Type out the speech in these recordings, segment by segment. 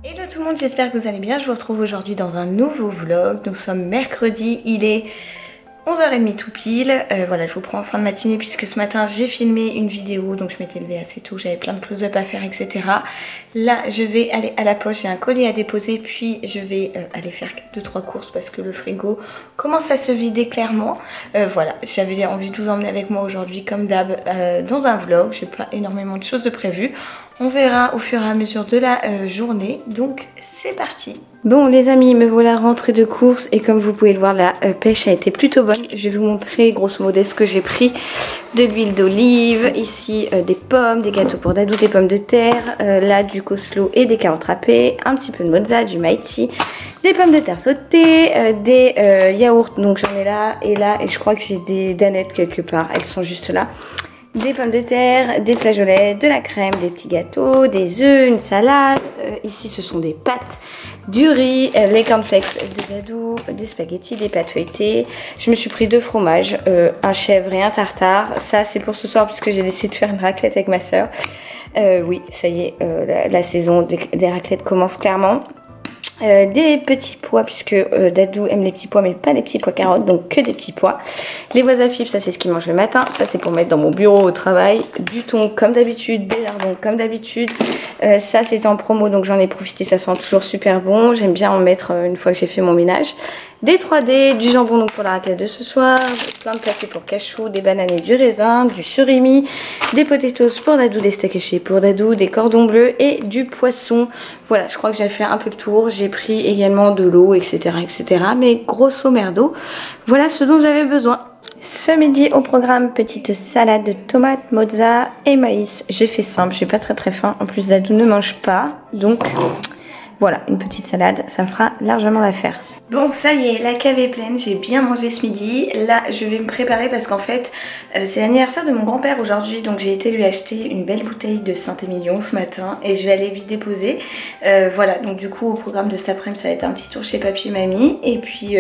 Hello tout le monde, j'espère que vous allez bien. Je vous retrouve aujourd'hui dans un nouveau vlog. Nous sommes mercredi, il est 11h30 tout pile. Voilà, je vous prends en fin de matinée puisque ce matin j'ai filmé une vidéo, donc je m'étais levée assez tôt, j'avais plein de close-up à faire, etc. Là, je vais aller à la poste, j'ai un colis à déposer, puis je vais aller faire 2-3 courses parce que le frigo commence à se vider clairement. Voilà, j'avais envie de vous emmener avec moi aujourd'hui comme d'hab dans un vlog. J'ai pas énormément de choses de prévues. On verra au fur et à mesure de la journée, donc c'est parti. Bon les amis, me voilà rentrée de course et comme vous pouvez le voir, la pêche a été plutôt bonne. Je vais vous montrer grosso modo ce que j'ai pris. De l'huile d'olive, ici des pommes, des gâteaux pour Dadou, des pommes de terre, là du coleslaw et des carottes râpées, un petit peu de mozza, du maïti, des pommes de terre sautées, des yaourts, donc j'en ai là et là, et je crois que j'ai des danettes quelque part, elles sont juste là. Des pommes de terre, des flageolets, de la crème, des petits gâteaux, des œufs, une salade. Ici, ce sont des pâtes, du riz, les cornflakes de Dadou, des spaghettis, des pâtes feuilletées. Je me suis pris 2 fromages, un chèvre et un tartare. Ça, c'est pour ce soir puisque j'ai décidé de faire une raclette avec ma soeur. Oui, ça y est, la saison des raclettes commence clairement. Des petits pois puisque Dadou aime les petits pois mais pas les petits pois carottes, donc que des petits pois. Les voisins-fibres, ça c'est ce qu'il mange le matin, ça c'est pour mettre dans mon bureau au travail. Du thon comme d'habitude, des lardons comme d'habitude. Ça c'est en promo donc j'en ai profité, ça sent toujours super bon. J'aime bien en mettre une fois que j'ai fait mon ménage. Des 3D, du jambon donc pour la raclette de ce soir, plein de café pour cachou, des bananes et du raisin, du surimi, des potatoes pour Dadou, des steaks hachés pour Dadou, des cordons bleus et du poisson. Voilà, je crois que j'ai fait un peu le tour. J'ai pris également de l'eau, etc., etc. Mais grosso merdo, voilà ce dont j'avais besoin. Ce midi au programme, petite salade de tomates, mozza et maïs. J'ai fait simple, j'ai pas très faim. En plus Dadou ne mange pas, donc voilà, une petite salade, ça me fera largement l'affaire. Bon, ça y est, la cave est pleine, j'ai bien mangé ce midi. Là, je vais me préparer parce qu'en fait, c'est l'anniversaire de mon grand-père aujourd'hui. Donc j'ai été lui acheter une belle bouteille de Saint-Émilion ce matin et je vais aller lui déposer. Voilà, donc du coup, au programme de cet après-midi, ça va être un petit tour chez papy et mamie. Et puis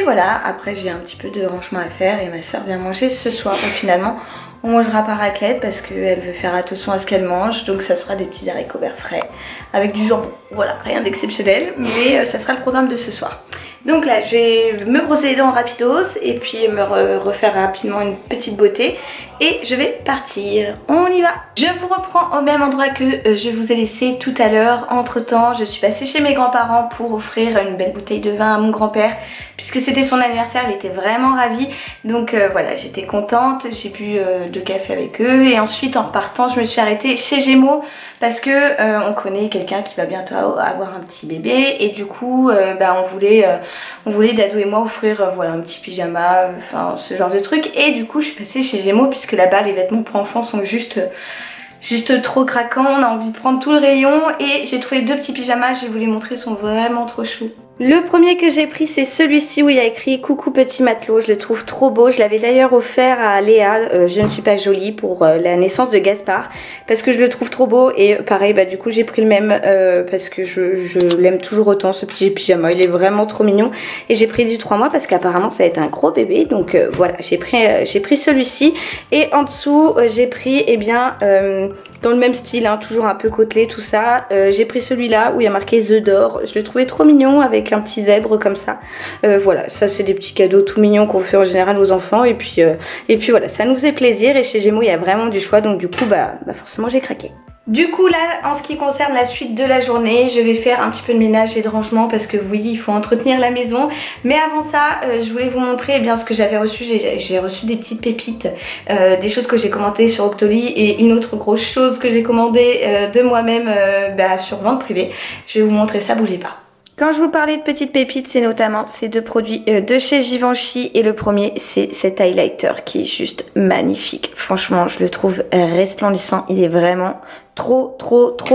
voilà, après j'ai un petit peu de rangement à faire et ma soeur vient manger ce soir. Donc finalement, on mangera pas raclette parce qu'elle veut faire attention à ce qu'elle mange. Donc ça sera des petits haricots verts frais avec du jambon. Voilà, rien d'exceptionnel, mais ça sera le programme de ce soir. Donc là, je vais me brosser les dents rapidos et puis me refaire rapidement une petite beauté. Et je vais partir. On y va. Je vous reprends au même endroit que je vous ai laissé tout à l'heure. Entre temps, je suis passée chez mes grands-parents pour offrir une belle bouteille de vin à mon grand-père. Puisque c'était son anniversaire, il était vraiment ravi. Donc voilà, j'étais contente. J'ai bu de café avec eux. Et ensuite, en repartant, je me suis arrêtée chez Gémeaux. Parce que on connaît quelqu'un qui va bientôt avoir un petit bébé. Et du coup, on voulait Dadou et moi offrir voilà, un petit pyjama. Enfin, ce genre de truc. Et du coup, je suis passée chez Gémeaux puisque là-bas les vêtements pour enfants sont juste trop craquants, on a envie de prendre tout le rayon et j'ai trouvé 2 petits pyjamas, je vais vous les montrer, ils sont vraiment trop choux. Le premier que j'ai pris c'est celui-ci où il y a écrit coucou petit matelot, je le trouve trop beau, je l'avais d'ailleurs offert à Léa, je ne suis pas jolie pour la naissance de Gaspard parce que je le trouve trop beau et pareil du coup j'ai pris le même parce que je l'aime toujours autant ce petit pyjama, il est vraiment trop mignon et j'ai pris du 3 mois parce qu'apparemment ça va être un gros bébé donc voilà j'ai pris celui-ci et en dessous j'ai pris dans le même style, hein, toujours un peu côtelé, tout ça. J'ai pris celui-là où il y a marqué The d'or. Je le trouvais trop mignon avec un petit zèbre comme ça. Voilà, ça c'est des petits cadeaux tout mignons qu'on fait en général aux enfants. Et puis voilà, ça nous faisait plaisir. Et chez Gémeaux, il y a vraiment du choix. Donc du coup, forcément, j'ai craqué. Du coup là, en ce qui concerne la suite de la journée, je vais faire un petit peu de ménage et de rangement parce que vous voyez, il faut entretenir la maison. Mais avant ça, je voulais vous montrer ce que j'avais reçu. J'ai reçu des petites pépites, des choses que j'ai commandées sur Octoly et une autre grosse chose que j'ai commandée de moi-même sur vente privée. Je vais vous montrer ça, bougez pas. Quand je vous parlais de petites pépites, c'est notamment ces 2 produits de chez Givenchy et le premier c'est cet highlighter qui est juste magnifique. Franchement, je le trouve resplendissant, il est vraiment trop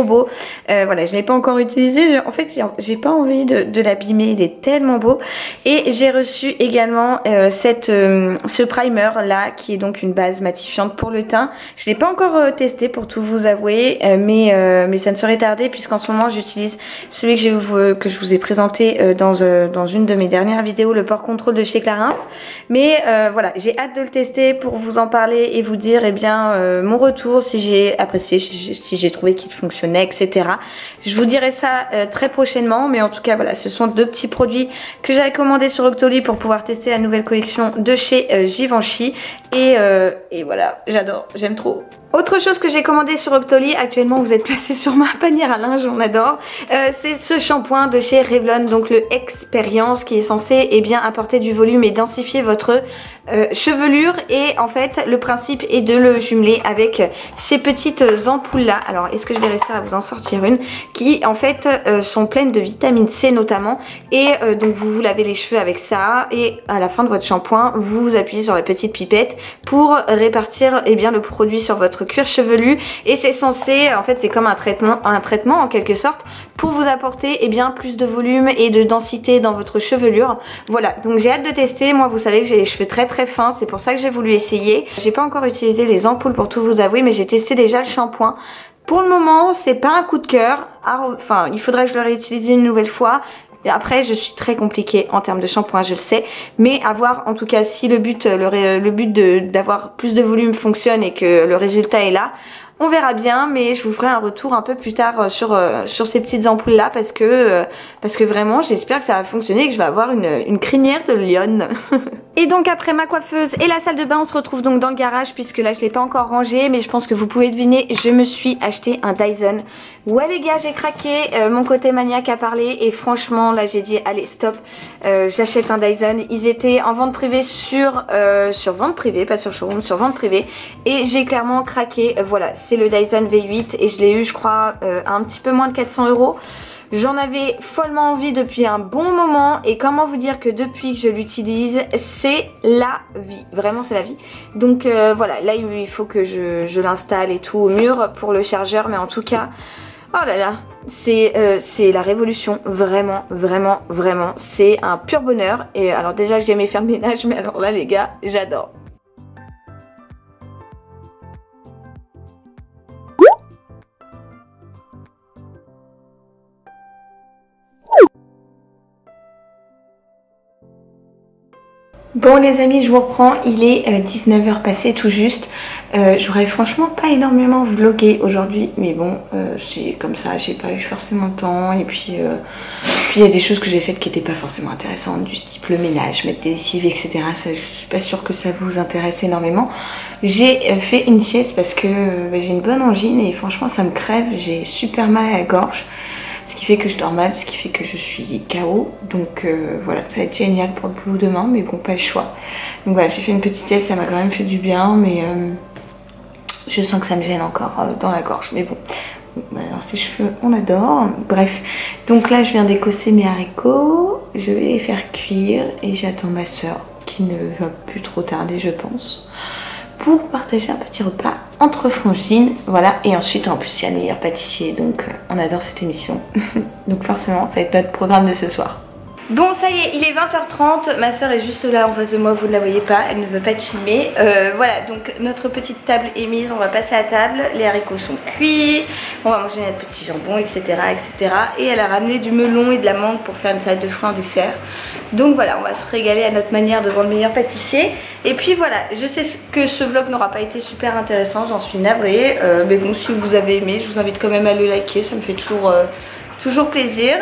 beau. Voilà, je l'ai pas encore utilisé, en fait j'ai pas envie de l'abîmer, il est tellement beau. Et j'ai reçu également ce primer là qui est donc une base matifiante pour le teint. Je l'ai pas encore testé pour tout vous avouer, mais ça ne saurait tarder puisqu'en ce moment j'utilise celui que je vous ai présenté dans une de mes dernières vidéos, le pore control de chez Clarins. Mais voilà, j'ai hâte de le tester pour vous en parler et vous dire mon retour, si j'ai apprécié, si si j'ai trouvé qu'il fonctionnait, etc. Je vous dirai ça très prochainement, mais en tout cas voilà, ce sont deux petits produits que j'avais commandés sur Octoly pour pouvoir tester la nouvelle collection de chez Givenchy. Et voilà, j'adore, j'aime trop. Autre chose que j'ai commandé sur Octoly, actuellement vous êtes placé sur ma panière à linge, on adore, c'est ce shampoing de chez Revlon, donc le Experience, qui est censé bien apporter du volume et densifier votre chevelure. Et en fait le principe est de le jumeler avec ces petites ampoules là. Alors est-ce que je vais réussir à vous en sortir une, qui en fait sont pleines de vitamine C notamment, et donc vous vous lavez les cheveux avec ça, et à la fin de votre shampoing vous vous appuyez sur la petite pipette pour répartir le produit sur votre cuir chevelu. Et c'est censé, en fait c'est comme un traitement en quelque sorte, pour vous apporter plus de volume et de densité dans votre chevelure. Voilà, donc j'ai hâte de tester. Moi vous savez que j'ai les cheveux très très fins, c'est pour ça que j'ai voulu essayer. J'ai pas encore utilisé les ampoules pour tout vous avouer, mais j'ai testé déjà le shampoing. Pour le moment c'est pas un coup de cœur, enfin il faudrait que je le réutilise une nouvelle fois. Et après je suis très compliquée en termes de shampoing, je le sais, mais à voir en tout cas si le but d'avoir plus de volume fonctionne et que le résultat est là. On verra bien, mais je vous ferai un retour un peu plus tard sur ces petites ampoules là, parce que vraiment j'espère que ça va fonctionner et que je vais avoir une crinière de lionne. Et donc après ma coiffeuse et la salle de bain, on se retrouve donc dans le garage, puisque là je l'ai pas encore rangé, mais je pense que vous pouvez deviner, je me suis acheté un Dyson. Ouais les gars, j'ai craqué, mon côté maniaque a parlé, et franchement là j'ai dit allez stop, j'achète un Dyson. Ils étaient en vente privée sur vente privée, pas sur showroom, sur vente privée, et j'ai clairement craqué. Voilà, c'est le Dyson V8 et je l'ai eu je crois à un petit peu moins de 400 €. J'en avais follement envie depuis un bon moment, et comment vous dire que depuis que je l'utilise, c'est la vie. Vraiment c'est la vie. Donc voilà, là il faut que je l'installe et tout au mur pour le chargeur, mais en tout cas, oh là là, c'est la révolution. Vraiment, vraiment, vraiment. C'est un pur bonheur. Et alors déjà j'ai aimé faire le ménage, mais alors là les gars, j'adore. Bon les amis, je vous reprends, il est 19 h passé tout juste. J'aurais franchement pas énormément vlogué aujourd'hui, mais bon c'est comme ça, j'ai pas eu forcément le temps. Et puis il y a des choses que j'ai faites qui n'étaient pas forcément intéressantes, du type le ménage, mettre des lessives, etc. Ça, je suis pas sûre que ça vous intéresse énormément. J'ai fait une sieste parce que j'ai une bonne angine et franchement ça me crève, j'ai super mal à la gorge. Ce qui fait que je dors mal, ce qui fait que je suis KO. Donc voilà, ça va être génial pour le boulot demain, mais bon, pas le choix. Donc voilà, j'ai fait une petite sieste, ça m'a quand même fait du bien, mais je sens que ça me gêne encore dans la gorge. Mais bon, alors ces cheveux, on adore. Bref, donc là, je viens d'écosser mes haricots. Je vais les faire cuire et j'attends ma soeur qui ne va plus trop tarder, je pense, pour partager un petit repas entre frangines, voilà. Et ensuite en plus il y a le meilleur pâtissier, donc on adore cette émission. Donc forcément ça va être notre programme de ce soir. Bon ça y est, il est 20 h 30, ma soeur est juste là en face de moi, vous ne la voyez pas, elle ne veut pas être filmée. Voilà, donc notre petite table est mise, on va passer à table, les haricots sont cuits, on va manger notre petit jambon, etc., etc. Et elle a ramené du melon et de la mangue pour faire une salade de fruits en dessert. Donc voilà, on va se régaler à notre manière devant le meilleur pâtissier. Et puis voilà, je sais que ce vlog n'aura pas été super intéressant, j'en suis navrée. Mais bon, si vous avez aimé, je vous invite quand même à le liker, ça me fait toujours plaisir.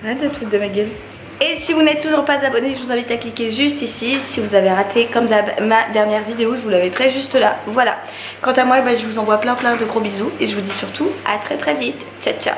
Arrête de te foutre de ma gueule. Et si vous n'êtes toujours pas abonné, je vous invite à cliquer juste ici. Si vous avez raté, comme d'hab, ma dernière vidéo, je vous la mettrai juste là. Voilà. Quant à moi, je vous envoie plein de gros bisous. Et je vous dis surtout à très vite. Ciao, ciao.